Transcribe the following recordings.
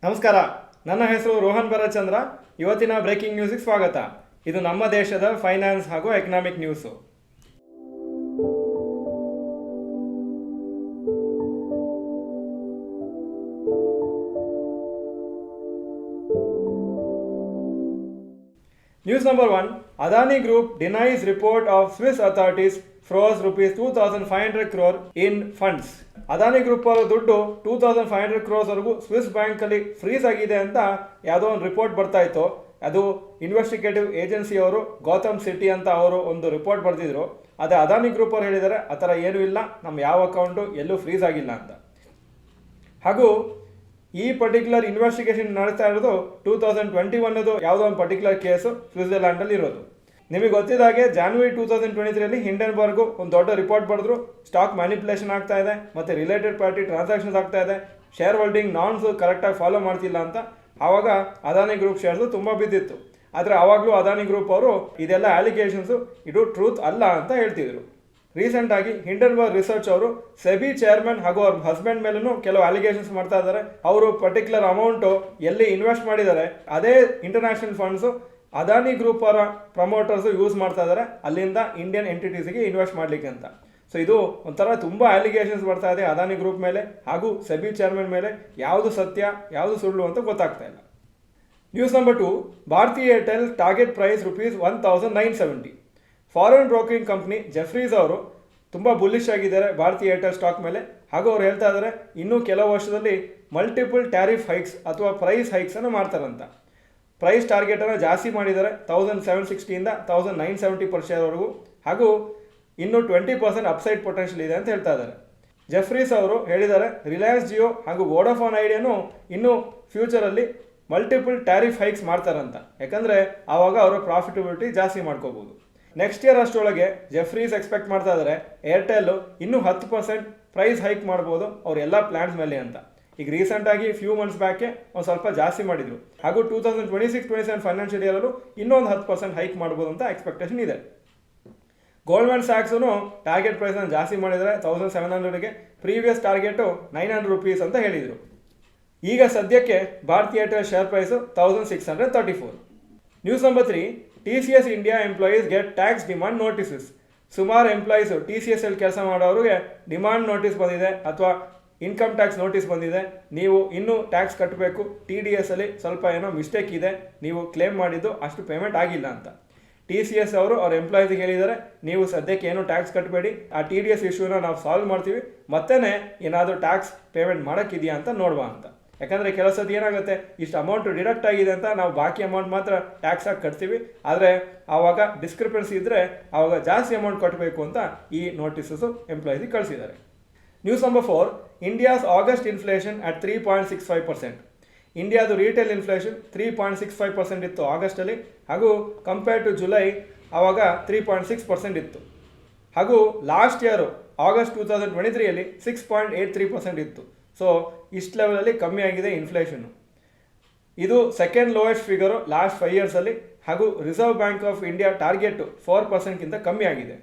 ನಮಸ್ಕಾರ, ನನ್ನ ಹೆಸರು ರೋಹನ್ ಭರತ್ಚಂದ್ರ. ಇವತ್ತಿನ ಬ್ರೇಕಿಂಗ್ ನ್ಯೂಸ್ಗೆ ಸ್ವಾಗತ. ಇದು ನಮ್ಮ ದೇಶದ ಫೈನಾನ್ಸ್ ಹಾಗೂ economic news. News number 1. Adani Group denies report of Swiss authorities froze rupees 2,500 crore in funds. Adani group ಅವರ ದುಡ್ಡು 2,500 crores ವರೆಗೂ ಸ್ವಿಸ್ ಬ್ಯಾಂಕಲ್ಲಿ ಫ್ರೀಸ್ ಆಗಿದೆ ಅಂತ ಯಾವುದೋ ಒಂದು ರಿಪೋರ್ಟ್ ಬರ್ತಾ ಇತ್ತು. ಅದು ಇನ್ವೆಸ್ಟಿಗೇಟಿವ್ ಏಜೆನ್ಸಿ ಅವರು ಗೌತಮ್ ಸಿಟಿ ಅಂತ ಅವರು ಒಂದು ರಿಪೋರ್ಟ್ ಬರೆದಿದ್ರು. ಅದೇ ಅದಾನಿ ಗ್ರೂಪ್ ಅವರು ಹೇಳಿದ್ದಾರೆ ಆ ಥರ ಏನೂ ಇಲ್ಲ, ನಮ್ಮ ಯಾವ ಅಕೌಂಟು ಎಲ್ಲೂ ಫ್ರೀಸ್ ಆಗಿಲ್ಲ ಅಂತ. ಹಾಗೂ ಈ ಪರ್ಟಿಕ್ಯುಲರ್ ಇನ್ವೆಸ್ಟಿಗೇಷನ್ ನಡೆಸ್ತಾ ಇರೋದು 2021 ಯಾವುದೋ ಒಂದು ಪರ್ಟಿಕ್ಯುಲರ್ ಕೇಸು ಸ್ವಿಟ್ಜರ್ಲ್ಯಾಂಡಲ್ಲಿ ಇರೋದು. ನಿಮಗೆ ಗೊತ್ತಿದ್ದಾಗೆ ಜಾನ್ವರಿ 2023 ಹಿಂಡೆನ್ಬರ್ಗು ಒಂದು ದೊಡ್ಡ ರಿಪೋರ್ಟ್ ಬರೆದ್ರು. ಸ್ಟಾಕ್ ಮ್ಯಾನಿಪುಲೇಷನ್ ಆಗ್ತಾ ಇದೆ ಮತ್ತು ರಿಲೇಟೆಡ್ ಪಾರ್ಟಿ ಟ್ರಾನ್ಸಾಕ್ಷನ್ಸ್ ಆಗ್ತಾ ಇದೆ, ಶೇರ್ ಹೋಲ್ಡಿಂಗ್ ನಾರ್ಮ್ಸ್ ಕರೆಕ್ಟಾಗಿ ಫಾಲೋ ಮಾಡ್ತಿಲ್ಲ ಅಂತ. ಆವಾಗ ಅದಾನಿ ಗ್ರೂಪ್ ಶೇರ್ಸು ತುಂಬ ಬಿದ್ದಿತ್ತು. ಆದರೆ ಆವಾಗಲೂ ಅದಾನಿ ಗ್ರೂಪ್ ಅವರು ಇದೆಲ್ಲ ಅಲಿಗೇಷನ್ಸು ಇದು ಟ್ರೂತ್ ಅಲ್ಲ ಅಂತ ಹೇಳ್ತಿದ್ರು. ರೀಸೆಂಟಾಗಿ ಹಿಂಡನ್ಬರ್ಗ್ ರಿಸರ್ಚ್ ಅವರು ಸೆಬಿ ಚೇರ್ಮನ್ ಹಾಗೂ ಅವ್ರ ಹಸ್ಬೆಂಡ್ ಮೇಲೂ ಕೆಲವು ಅಲಿಗೇಷನ್ಸ್ ಮಾಡ್ತಾ ಇದ್ದಾರೆ. ಅವರು ಪರ್ಟಿಕ್ಯುಲರ್ ಅಮೌಂಟು ಎಲ್ಲಿ ಇನ್ವೆಸ್ಟ್ ಮಾಡಿದ್ದಾರೆ ಅದೇ ಇಂಟರ್ನ್ಯಾಷನಲ್ ಫಂಡ್ಸು ಅದಾನಿ ಗ್ರೂಪ್ ಅವರ ಪ್ರಮೋಟರ್ಸು ಯೂಸ್ ಮಾಡ್ತಾ ಇದ್ದಾರೆ ಅಲ್ಲಿಂದ ಇಂಡಿಯನ್ ಎಂಟಿಟೀಸ್ಗೆ ಇನ್ವೆಸ್ಟ್ ಮಾಡಲಿಕ್ಕೆ ಅಂತ. ಸೊ ಇದು ಒಂಥರ ತುಂಬ ಅಲಿಗೇಷನ್ಸ್ ಬರ್ತಾ ಇದೆ ಅದಾನಿ ಗ್ರೂಪ್ ಮೇಲೆ ಹಾಗೂ ಸೆಬಿ ಚೇರ್ಮನ್ ಮೇಲೆ. ಯಾವುದು ಸತ್ಯ ಯಾವುದು ಸುಳ್ಳು ಅಂತ ಗೊತ್ತಾಗ್ತಾ ಇಲ್ಲ. News number 2. Bharti Airtel target price ₹1,970. Foreign brokering company Jefferies ಅವರು ತುಂಬ ಬುಲ್ಲಿಶ್ ಆಗಿದ್ದಾರೆ ಭಾರತಿ ಏರ್ಟೆಲ್ ಸ್ಟಾಕ್ ಮೇಲೆ. ಹಾಗೂ ಅವ್ರು ಹೇಳ್ತಾ ಇದ್ದಾರೆ ಇನ್ನೂ ಕೆಲವು ವರ್ಷದಲ್ಲಿ ಮಲ್ಟಿಪಲ್ ಟ್ಯಾರಿಫ್ ಹೈಕ್ಸ್ ಅಥವಾ ಪ್ರೈಸ್ ಹೈಕ್ಸನ್ನು ಮಾಡ್ತಾರಂತ. ಪ್ರೈಸ್ ಟಾರ್ಗೆಟನ್ನು ಜಾಸ್ತಿ ಮಾಡಿದ್ದಾರೆ 1,760ಇಂದ 1,970 per ಶೇರ್ವರೆಗೂ. ಹಾಗೂ ಇನ್ನೂ 20% ಅಪ್ಸೈಡ್ ಪೊಟೆನ್ಷಿಯಲ್ ಇದೆ ಅಂತ ಹೇಳ್ತಾ ಇದ್ದಾರೆ. ಜೆಫ್ರೀಸ್ ಅವರು ಹೇಳಿದ್ದಾರೆ ರಿಲಯನ್ಸ್ ಜಿಯೋ ಹಾಗೂ ವೋಡಾಫೋನ್ ಐಡಿಯಾನು ಇನ್ನೂ ಫ್ಯೂಚರಲ್ಲಿ ಮಲ್ಟಿಪಲ್ ಟ್ಯಾರಿಫ್ ಹೈಕ್ಸ್ ಮಾಡ್ತಾರಂತ. ಯಾಕಂದರೆ ಆವಾಗ ಅವರ ಪ್ರಾಫಿಟಬಿಲಿಟಿ ಜಾಸ್ತಿ ಮಾಡ್ಕೋಬೋದು. ನೆಕ್ಸ್ಟ್ ಇಯರ್ ಅಷ್ಟರೊಳಗೆ ಜೆಫ್ರೀಸ್ ಎಕ್ಸ್ಪೆಕ್ಟ್ ಮಾಡ್ತಾ ಇದ್ದಾರೆ ಏರ್ಟೆಲ್ಲು ಇನ್ನೂ 10% ಪ್ರೈಸ್ ಹೈಕ್ ಮಾಡ್ಬೋದು ಅವ್ರ ಎಲ್ಲ ಪ್ಲ್ಯಾನ್ಸ್ ಮೇಲೆ ಅಂತ. ಈಗ ರೀಸೆಂಟಾಗಿ ಫ್ಯೂ ಮಂತ್ಸ್ ಬ್ಯಾಕೆ ಒಂದು ಸ್ವಲ್ಪ ಜಾಸ್ತಿ ಮಾಡಿದರು. ಹಾಗೂ 2026-27 ಫೈನಾನ್ಷಿಯಲ್ ಇಯರಲ್ಲೂ ಇನ್ನೊಂದು 10% ಹೈಕ್ ಮಾಡ್ಬೋದು ಅಂತ ಎಕ್ಸ್ಪೆಕ್ಟೇಷನ್ ಇದೆ. ಗೋಲ್ಡ್ಮನ್ ಸ್ಯಾಕ್ಸೂ ಟಾರ್ಗೆಟ್ ಪ್ರೈಸನ್ನು ಜಾಸ್ತಿ ಮಾಡಿದರೆ 1,700ಗೆ. ಪ್ರೀವಿಯಸ್ ಟಾರ್ಗೆಟು ₹900 ಅಂತ ಹೇಳಿದರು. ಈಗ ಸದ್ಯಕ್ಕೆ Bharti Airtel share price 1,634. News number 3. TCS India employees get tax demand notices. ಸುಮಾರು ಎಂಪ್ಲಾಯೀಸು TCS ಅಲ್ಲಿ ಕೆಲಸ ಮಾಡೋರಿಗೆ ಡಿಮಾಂಡ್ ನೋಟಿಸ್ ಬಂದಿದೆ ಅಥವಾ ಇನ್ಕಮ್ ಟ್ಯಾಕ್ಸ್ ನೋಟಿಸ್ ಬಂದಿದೆ. ನೀವು ಇನ್ನೂ ಟ್ಯಾಕ್ಸ್ ಕಟ್ಟಬೇಕು, TDS ಅಲ್ಲಿ ಸ್ವಲ್ಪ ಏನೋ ಮಿಸ್ಟೇಕ್ ಇದೆ, ನೀವು ಕ್ಲೇಮ್ ಮಾಡಿದ್ದು ಅಷ್ಟು ಪೇಮೆಂಟ್ ಆಗಿಲ್ಲ ಅಂತ. TCS ಅವರು ಅವ್ರ ಎಂಪ್ಲಾಯೀಸ್ಗೆ ಹೇಳಿದ್ದಾರೆ ನೀವು ಸದ್ಯಕ್ಕೆ ಏನೂ ಟ್ಯಾಕ್ಸ್ ಕಟ್ಟಬೇಡಿ, ಆ TDS ಇಶ್ಯೂನ ನಾವು ಸಾಲ್ವ್ ಮಾಡ್ತೀವಿ, ಮತ್ತೇ ಏನಾದರೂ ಟ್ಯಾಕ್ಸ್ ಪೇಮೆಂಟ್ ಮಾಡೋಕ್ಕಿದೆಯಾ ಅಂತ ನೋಡುವ ಅಂತ. ಯಾಕಂದರೆ ಕೆಲಸದ ಏನಾಗುತ್ತೆ, ಇಷ್ಟು ಅಮೌಂಟು ಡಿಡಕ್ಟ್ ಆಗಿದೆ ಅಂತ ನಾವು ಬಾಕಿ ಅಮೌಂಟ್ ಮಾತ್ರ ಟ್ಯಾಕ್ಸಾಗಿ ಕಟ್ತೀವಿ. ಆದರೆ ಆವಾಗ ಡಿಸ್ಕ್ರಿಪೆನ್ಸಿ ಇದ್ದರೆ ಆವಾಗ ಜಾಸ್ತಿ ಅಮೌಂಟ್ ಕಟ್ಟಬೇಕು ಅಂತ ಈ ನೋಟಿಸಸ್ಸು ಎಂಪ್ಲಾಯೀಸಿಗೆ ಕಳಿಸಿದ್ದಾರೆ. News number 4. India's August inflation at 3.65%. ಇಂಡಿಯಾದು ರಿಟೇಲ್ ಇನ್ಫ್ಲೇಷನ್ 3.65% ಇತ್ತು ಆಗಸ್ಟಲ್ಲಿ. ಹಾಗೂ ಕಂಪೇರ್ ಟು ಜುಲೈ ಆವಾಗ 3.6% ಇತ್ತು. ಹಾಗೂ ಲಾಸ್ಟ್ ಇಯರು ಆಗಸ್ಟ್ 2023 6.83% ಇತ್ತು. ಸೊ ಇಷ್ಟು ಲೆವೆಲಲ್ಲಿ ಕಮ್ಮಿ ಆಗಿದೆ ಇನ್ಫ್ಲೇಷನ್ನು. ಇದು ಸೆಕೆಂಡ್ ಲೋಯೆಸ್ಟ್ ಫಿಗರು ಲಾಸ್ಟ್ 5 ಇಯರ್ಸಲ್ಲಿ. ಹಾಗೂ Reserve Bank of India target 4%ಗಿಂತ ಕಮ್ಮಿ ಆಗಿದೆ.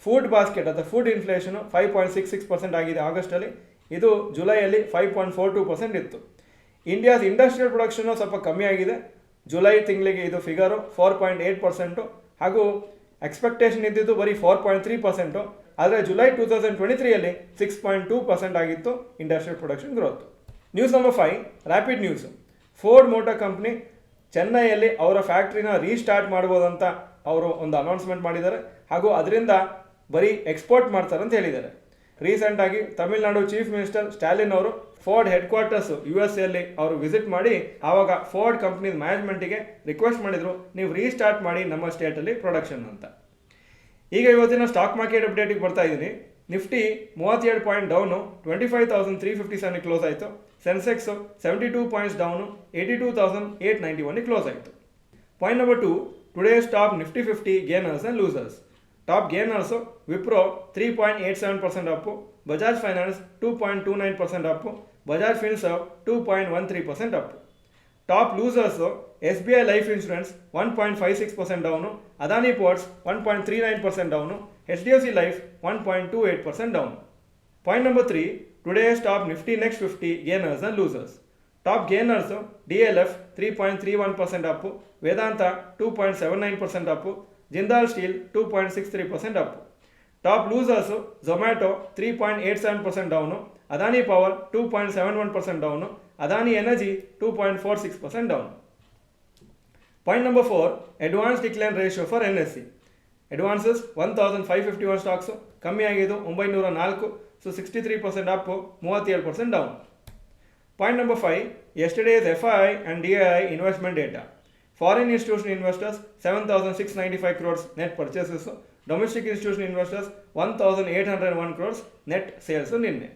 ಫುಡ್ ಬಾಸ್ಕೆಟ್ ಅಥವಾ ಫುಡ್ ಇನ್ಫ್ಲೇಷನು 5.66% ಆಗಿದೆ ಆಗಸ್ಟಲ್ಲಿ. ಇದು ಜುಲೈಯಲ್ಲಿ 5.42% ಇತ್ತು. ಇಂಡಿಯಾಸ್ ಇಂಡಸ್ಟ್ರಿಯಲ್ ಪ್ರೊಡಕ್ಷನು ಸ್ವಲ್ಪ ಕಮ್ಮಿ ಆಗಿದೆ. ಜುಲೈ ತಿಂಗಳಿಗೆ ಇದು ಫಿಗರು 4.8%. ಹಾಗೂ ಎಕ್ಸ್ಪೆಕ್ಟೇಷನ್ ಇದ್ದಿದ್ದು ಬರೀ 4.3%. ಆದರೆ ಜುಲೈ 2023 6.2% ಆಗಿತ್ತು industrial production growth. News number 5. Rapid news. Ford Motor company ಚೆನ್ನೈಯಲ್ಲಿ ಅವರ ಫ್ಯಾಕ್ಟ್ರಿನ ರೀಸ್ಟಾರ್ಟ್ ಮಾಡ್ಬೋದಂತ ಅವರು ಒಂದು ಅನೌನ್ಸ್ಮೆಂಟ್ ಮಾಡಿದ್ದಾರೆ. ಹಾಗೂ ಅದರಿಂದ ಬರೀ ಎಕ್ಸ್ಪೋರ್ಟ್ ಮಾಡ್ತಾರಂತ ಹೇಳಿದ್ದಾರೆ. ರೀಸೆಂಟಾಗಿ ತಮಿಳುನಾಡು ಚೀಫ್ ಮಿನಿಸ್ಟರ್ ಸ್ಟಾಲಿನ್ ಅವರು ಫೋರ್ಡ್ ಹೆಡ್ ಕ್ವಾರ್ಟರ್ಸು USA ಅವರು ವಿಸಿಟ್ ಮಾಡಿ ಆವಾಗ ಫೋರ್ಡ್ ಕಂಪ್ನಿ ಮ್ಯಾನೇಜ್ಮೆಂಟಿಗೆ ರಿಕ್ವೆಸ್ಟ್ ಮಾಡಿದರು ನೀವು ರೀಸ್ಟಾರ್ಟ್ ಮಾಡಿ ನಮ್ಮ ಸ್ಟೇಟಲ್ಲಿ ಪ್ರೊಡಕ್ಷನ್ ಅಂತ. ಈಗ ಇವತ್ತಿನ ಸ್ಟಾಕ್ ಮಾರ್ಕೆಟ್ ಅಪ್ಡೇಟಿಗೆ ಬರ್ತಾ ಇದ್ದೀನಿ. ನಿಫ್ಟಿ 32 ಪಾಯಿಂಟ್ ಡೌನು 25,357 ಕ್ಲೋಸ್ ಆಯಿತು. ಸೆನ್ಸೆಕ್ಸು 72 ಪಾಯಿಂಟ್ಸ್ ಡೌನು 82,891 ಕ್ಲೋಸ್ ಆಯಿತು. Point number 2. Today's top Nifty 50 gainers and losers. Top gainers Wipro 3.87% up, Bajaj finance 2.29% up, Bajaj Finserv 2.13% up. Top losers SBI life insurance 1.56% down, Adani ports 1.39% down, HDFC life 1.28% down. Point number 3. Today's top Nifty next 50 gainers and losers. Top gainers DLF 3.31% up, Vedanta 2.79% up, Jindal steel 2.63% Appu. Top losers Zomato 3.87% down, Adani power 2.71% down, Adani energy 2.46% down. Point number 4, advance decline ratio for NSE. Advances 1551 stocks, ಕಮ್ಮಿ ಆಗಿದ್ದು 904, so 63% Appu, 37% down. Point number 5, ಯೆಸ್ಟರ್ಡೇಸ್ FII and DII investment data. Foreign institutional investors 7,695 crores net purchases, domestic institutional investors 1,801 crores net sales ನಿನ್ನೆ.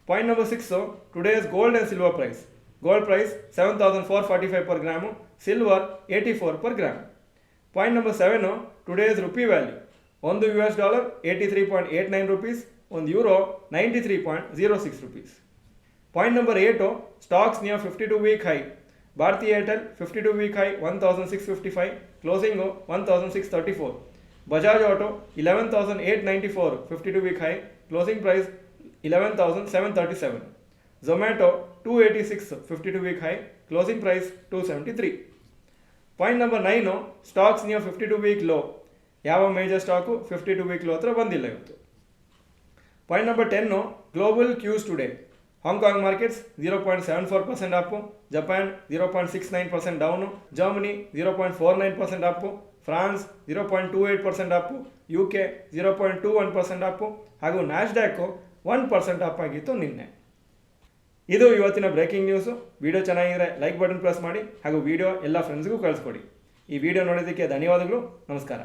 Point number 6, today's gold and silver price. Gold price 7,445 per gram, silver 84 per gram. Point number 7, today's rupee value. ಒಂದು $, 83.89 rupees, ಒಂದು euro 93.06 rupees. Point number 8, stocks near 52-week high. Bharti Airtel 52-week high 1,655, closing 1,634. Bajaj auto 11,894, 52-week high, closing price 11,737. Zomato 286, 52-week high, closing price 273. Point number 9, stocks near 52-week low. ಯಾವ major stock 52-week low ಹತ್ರ ಬಂದಿಲ್ಲ ಇವತ್ತು. ಪಾಯಿಂಟ್ ನಂಬರ್ 10, global cues today. Hong Kong markets 0.74% up, Japan 0.69% down, Germany 0.49% up, France 0.28% up, UK 0.21% Appu, ಹಾಗೂ Nasdaq 1% up ಆಗಿತ್ತು ನಿನ್ನೆ. ಇದು ಇವತ್ತಿನ ಬ್ರೇಕಿಂಗ್ ನ್ಯೂಸು. ವಿಡಿಯೋ ಚೆನ್ನಾಗಿದ್ರೆ ಲೈಕ್ ಬಟನ್ ಪ್ರೆಸ್ ಮಾಡಿ ಹಾಗೂ ವಿಡಿಯೋ ಎಲ್ಲ ಫ್ರೆಂಡ್ಸ್ಗೂ ಕಳಿಸ್ಕೊಡಿ. ಈ ವಿಡಿಯೋ ನೋಡೋದಕ್ಕೆ ಧನ್ಯವಾದಗಳು. ನಮಸ್ಕಾರ.